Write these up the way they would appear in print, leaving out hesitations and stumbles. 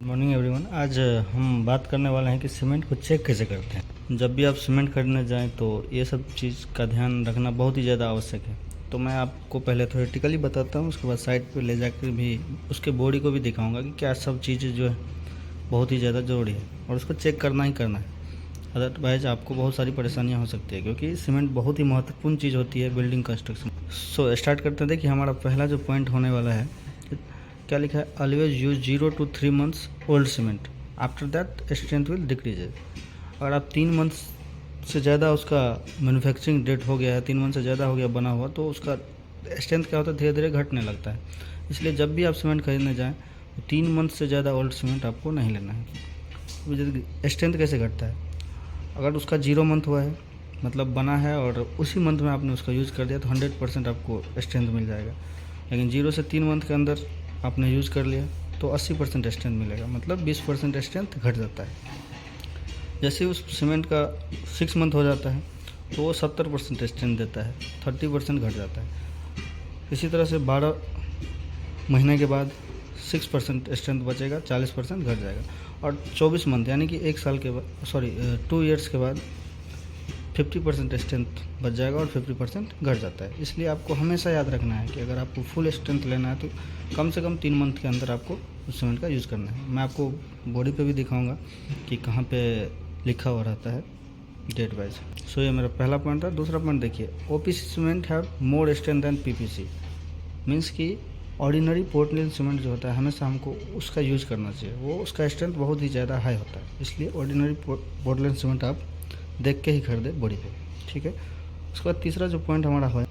Morning everyone. आज हम बात करने वाले हैं कि सीमेंट को चेक कैसे करते हैं। जब भी आप सीमेंट खरीदने जाएं तो ये सब चीज़ का ध्यान रखना बहुत ही ज़्यादा आवश्यक है। तो मैं आपको पहले थ्योरेटिकली बताता हूँ, उसके बाद साइट पे ले जाकर भी उसके बॉडी को भी दिखाऊंगा कि क्या सब चीज़ें जो है बहुत ही ज़्यादा ज़रूरी है और उसको चेक करना ही करना है। अदरवाइज आपको बहुत सारी परेशानियाँ हो सकती है, क्योंकि सीमेंट बहुत ही महत्वपूर्ण चीज़ होती है बिल्डिंग कंस्ट्रक्शन। सो स्टार्ट करते हैं। देखिए, हमारा पहला जो पॉइंट होने वाला है, क्या लिखा है, always use 0 to 3 months old cement, after that strength will decreases. अगर आप 3 मंथ से ज़्यादा उसका मैन्युफैक्चरिंग डेट हो गया है, 3 मंथ से ज़्यादा हो गया बना हुआ, तो उसका स्ट्रेंथ क्या होता है, धीरे धीरे घटने लगता है। इसलिए जब भी आप सीमेंट खरीदने जाएँ तो 3 मंथ से ज़्यादा ओल्ड सीमेंट आपको नहीं लेना है। स्ट्रेंथ कैसे घटता है, अगर उसका 0 मंथ हुआ है, मतलब बना है और उसी मंथ में आपने उसका यूज़ कर दिया, तो 100% आपको स्ट्रेंथ मिल जाएगा। लेकिन 0 से 3 मंथ के अंदर आपने यूज़ कर लिया तो 80% स्ट्रेंथ मिलेगा, मतलब 20% स्ट्रेंथ घट जाता है। जैसे उस सीमेंट का 6 मंथ हो जाता है तो वो 70% स्ट्रेंथ देता है, 30% घट जाता है। इसी तरह से 12 महीने के बाद 6% स्ट्रेंथ बचेगा, 40% घट जाएगा। और 24 मंथ यानी कि 1 साल के बाद 2 ईयर्स के बाद 50% स्ट्रेंथ बच जाएगा और 50% घट जाता है। इसलिए आपको हमेशा याद रखना है कि अगर आपको फुल स्ट्रेंथ लेना है तो कम से कम 3 मंथ के अंदर आपको उस सीमेंट का यूज़ करना है। मैं आपको बॉडी पे भी दिखाऊंगा कि कहाँ पे लिखा हुआ रहता है डेट वाइज। सो ये मेरा पहला पॉइंट था। दूसरा पॉइंट देखिए, OPC cement have more strength than PPC, means कि ऑर्डिनरी पोर्टलैंड सीमेंट जो होता है हमेशा हमको उसका यूज़ करना चाहिए, वो उसका स्ट्रेंथ बहुत ही ज़्यादा हाई होता है। इसलिए ऑर्डिनरी पोर्टलैंड सीमेंट आप देख के ही खरीदे बॉडी पे, ठीक है। उसके बाद तीसरा जो पॉइंट हमारा है,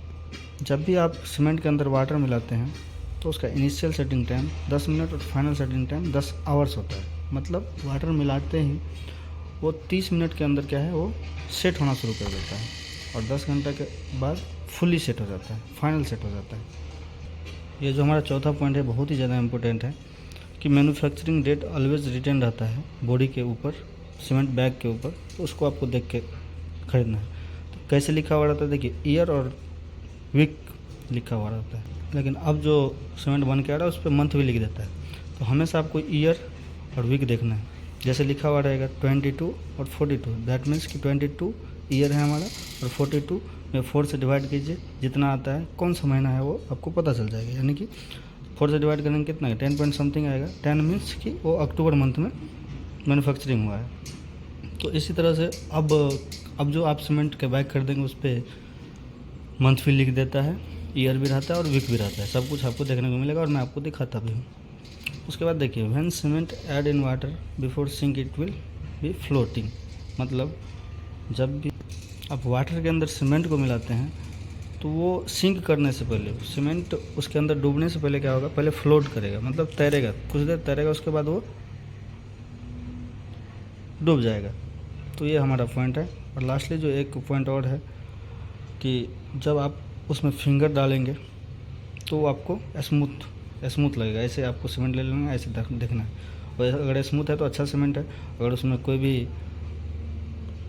जब भी आप सीमेंट के अंदर वाटर मिलाते हैं तो उसका इनिशियल सेटिंग टाइम 10 मिनट और फाइनल सेटिंग टाइम 10 आवर्स होता है। मतलब वाटर मिलाते ही वो 30 मिनट के अंदर क्या है, वो सेट होना शुरू कर देता है और 10 घंटे के बाद फुली सेट हो जाता है, फाइनल सेट हो जाता है। ये जो हमारा चौथा पॉइंट है बहुत ही ज़्यादा इम्पोर्टेंट है कि मैन्युफैक्चरिंग डेट ऑलवेज रिटेन रहता है बॉडी के ऊपर, सीमेंट बैग के ऊपर, तो उसको आपको देख के खरीदना है। तो कैसे लिखा हुआ रहता है, देखिए ईयर और वीक लिखा हुआ रहता है, लेकिन अब जो सीमेंट बन के आ रहा है उस पर मंथ भी लिख देता है। तो हमेशा आपको ईयर और वीक देखना है। जैसे लिखा हुआ रहेगा 22 और 42, दैट मीन्स कि 22 ईयर है हमारा और 42 में 4 से डिवाइड कीजिए, जितना आता है कौन सा महीना है वो आपको पता चल जाएगा। यानी कि 4 से डिवाइड करेंगे कितना है, 10 पॉइंट समथिंग आएगा। 10 मीन्स कि वो अक्टूबर मंथ में मैन्युफैक्चरिंग हुआ है। तो इसी तरह से अब जो आप सीमेंट के बैग खरीदेंगे उस पर मंथ भी लिख देता है, ईयर भी रहता है और वीक भी रहता है, सब कुछ आपको देखने को मिलेगा और मैं आपको दिखाता भी हूँ। उसके बाद देखिए, when cement add in water before sink it will be floating, मतलब जब भी आप वाटर के अंदर सीमेंट को मिलाते हैं तो वो सिंक करने से पहले, सीमेंट उसके अंदर डूबने से पहले क्या होगा, पहले फ्लोट करेगा, मतलब तैरेगा, कुछ देर तैरेगा, उसके बाद वो डूब जाएगा। तो ये हमारा पॉइंट है। और लास्टली जो एक पॉइंट और है कि जब आप उसमें फिंगर डालेंगे तो आपको स्मूथ लगेगा, ऐसे आपको सीमेंट ले लेना, ऐसे देखना है। और अगर स्मूथ है तो अच्छा सीमेंट है, अगर उसमें कोई भी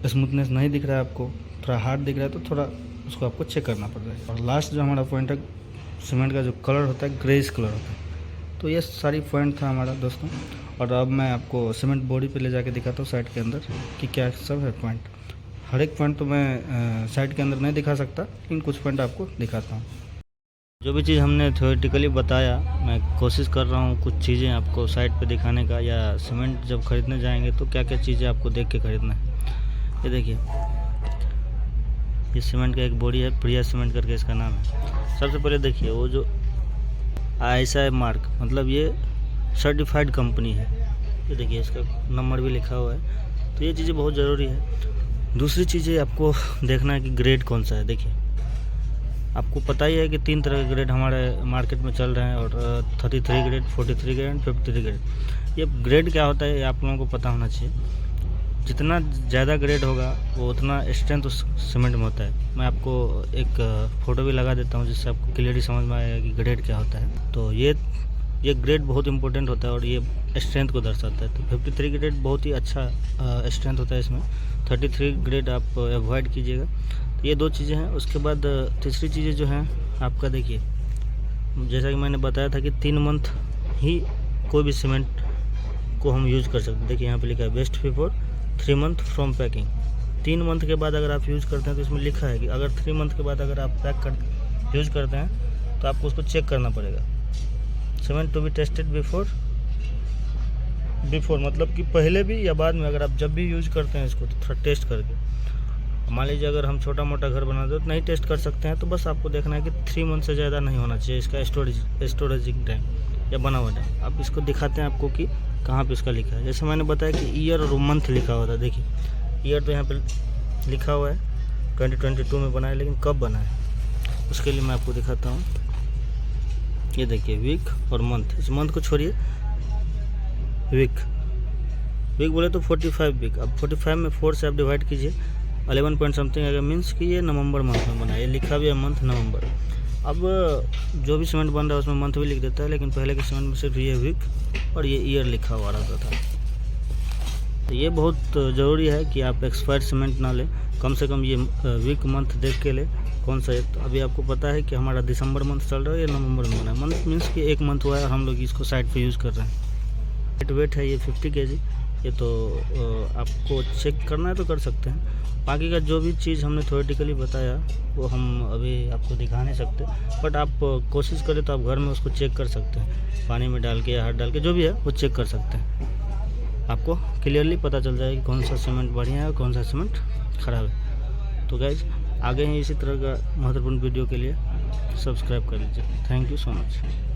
स्मूथनेस नहीं दिख रहा है, आपको थोड़ा हार्ड दिख रहा है, तो थोड़ा उसको आपको चेक करना पड़ जाएगा। और लास्ट जो हमारा पॉइंट है, सीमेंट का जो कलर होता है ग्रेइश कलर होता है। तो ये सारी पॉइंट था हमारा दोस्तों। और अब मैं आपको सीमेंट बॉडी पे ले जाके दिखाता हूँ साइट के अंदर कि क्या सब है पॉइंट। हर एक पॉइंट तो मैं साइट के अंदर नहीं दिखा सकता, लेकिन कुछ पॉइंट आपको दिखाता हूँ। जो भी चीज़ हमने थ्योरेटिकली बताया, मैं कोशिश कर रहा हूँ कुछ चीज़ें आपको साइट पे दिखाने का, या सीमेंट जब खरीदने जाएंगे तो क्या क्या चीज़ें आपको देख के खरीदना है। ये देखिए, ये सीमेंट का एक बॉडी है, प्रिया सीमेंट करके इसका नाम है। सबसे पहले देखिए वो जो ISI मार्क, मतलब ये सर्टिफाइड कंपनी है। ये देखिए इसका नंबर भी लिखा हुआ है। तो ये चीज़ें बहुत ज़रूरी है। दूसरी चीज़ें आपको देखना है कि ग्रेड कौन सा है। देखिए आपको पता ही है कि 3 तरह के ग्रेड हमारे मार्केट में चल रहे हैं, और 33 ग्रेड, 43 ग्रेड, 53 ग्रेड। ये ग्रेड क्या होता है ये आप लोगों को पता होना चाहिए। जितना ज़्यादा ग्रेड होगा वो उतना स्ट्रेंथ उस सीमेंट में होता है। मैं आपको एक फ़ोटो भी लगा देता हूँ जिससे आपको क्लियरली समझ में आएगा कि ग्रेड क्या होता है। तो ये ग्रेड बहुत इंपॉर्टेंट होता है और ये स्ट्रेंथ को दर्शाता है। तो 53 ग्रेड बहुत ही अच्छा स्ट्रेंथ होता है इसमें। 33 ग्रेड आप अवॉइड कीजिएगा। तो ये 2 चीज़ें हैं। उसके बाद तीसरी चीज़ें जो हैं आपका, देखिए जैसा कि मैंने बताया था कि 3 मंथ ही कोई भी सीमेंट को हम यूज़ कर सकते हैं। देखिए यहाँ पे लिखा है best before 3 month from packing. 3 month के बाद अगर आप यूज़ करते हैं तो इसमें लिखा है कि अगर 3 मंथ के बाद अगर आप यूज़ करते हैं तो आपको उसको चेक करना पड़ेगा। Cement to be tested before मतलब कि पहले भी या बाद में, अगर आप जब भी यूज़ करते हैं इसको तो थोड़ा टेस्ट करके। मान लीजिए अगर हम छोटा मोटा घर बना दो तो नहीं टेस्ट कर सकते हैं, तो बस आपको देखना है कि 3 मंथ से ज़्यादा नहीं होना चाहिए इसका स्टोरेजिंग टाइम या बना हुआ टाइम। अब इसको दिखाते हैं आपको कि कहाँ पे इसका लिखा है। जैसे मैंने बताया कि ईयर और मंथ लिखा हुआ था। देखिए ईयर तो यहाँ पे लिखा हुआ है 2022 में बना है, लेकिन कब बना है उसके लिए मैं आपको दिखाता हूँ। ये देखिए वीक और मंथ, इस मंथ को छोड़िए, वीक बोले तो 45 वीक। अब 45 में 4 से आप डिवाइड कीजिए 11 पॉइंट समथिंग अगर मीन्स कि ये नवंबर मंथ में बना है। ये लिखा भी है मंथ नवंबर। अब जो भी सीमेंट बन रहा है उसमें मंथ भी लिख देता है, लेकिन पहले के सीमेंट में सिर्फ ये वीक और ये ईयर लिखा हुआ रहता था। तो ये बहुत ज़रूरी है कि आप एक्सपायर्ड सीमेंट ना लें, कम से कम ये वीक मंथ देख के लें कौन सा है। तो अभी आपको पता है कि हमारा दिसंबर मंथ चल रहा है, ये नवंबर में बना है। मंथ मीन्स कि 1 मंथ हुआ है और हम लोग इसको साइड पे यूज़ कर रहे हैं। वेट है ये 50 kg। ये तो आपको चेक करना है तो कर सकते हैं। बाकी का जो भी चीज़ हमने थ्योरेटिकली बताया वो हम अभी आपको दिखा नहीं सकते, बट आप कोशिश करें तो आप घर में उसको चेक कर सकते हैं, पानी में डाल के या हाथ डाल के, जो भी है वो चेक कर सकते हैं। आपको क्लियरली पता चल जाएगा कि कौन सा सीमेंट बढ़िया है और कौन सा सीमेंट ख़राब है। तो गाइज आगे ही इसी तरह का महत्वपूर्ण वीडियो के लिए सब्सक्राइब कर लीजिए। Thank you so much.